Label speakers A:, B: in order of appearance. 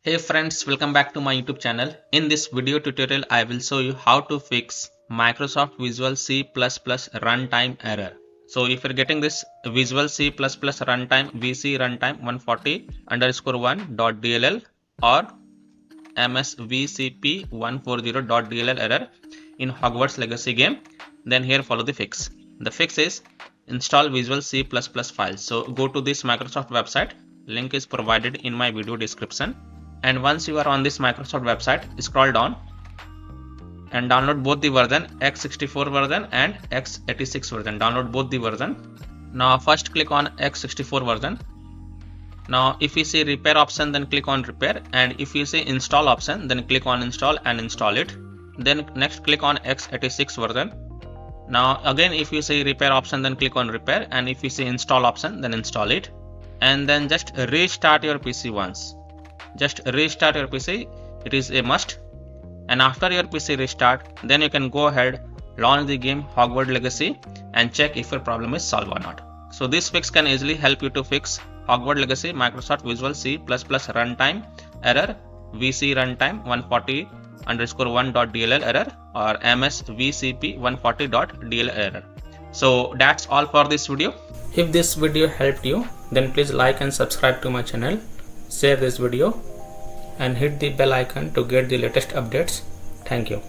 A: Hey friends, welcome back to my YouTube channel. In this video tutorial, I will show you how to fix Microsoft Visual C++ runtime error. So if you're getting this Visual C++ runtime VC runtime 140_1.dll or MSVCP140.dll error in Hogwarts legacy game, then here follow the fix. The fix is install Visual C++ files. So go to this Microsoft website. Link is provided in my video description. And once you are on this Microsoft website, scroll down and download both the version x64 version and x86 version. Download both the version. Now first click on x64 version. Now if you see repair option, then click on repair, and if you see install option, then click on install and install it. Then next click on x86 version. Now again if you see repair option, then click on repair, and if you see install option, then install it. And then just restart your PC once. Just restart your PC, it is a must. And after your PC restart, then you can go ahead, launch the game Hogwarts Legacy and check if your problem is solved or not. So this fix can easily help you to fix Hogwarts Legacy Microsoft Visual C++ runtime error, VC runtime 140_1.dll error, or MSVCP140.dll error. So that's all for this video. If this video helped you, then please like and subscribe to my channel. Share this video and hit the bell icon to get the latest updates. Thank you.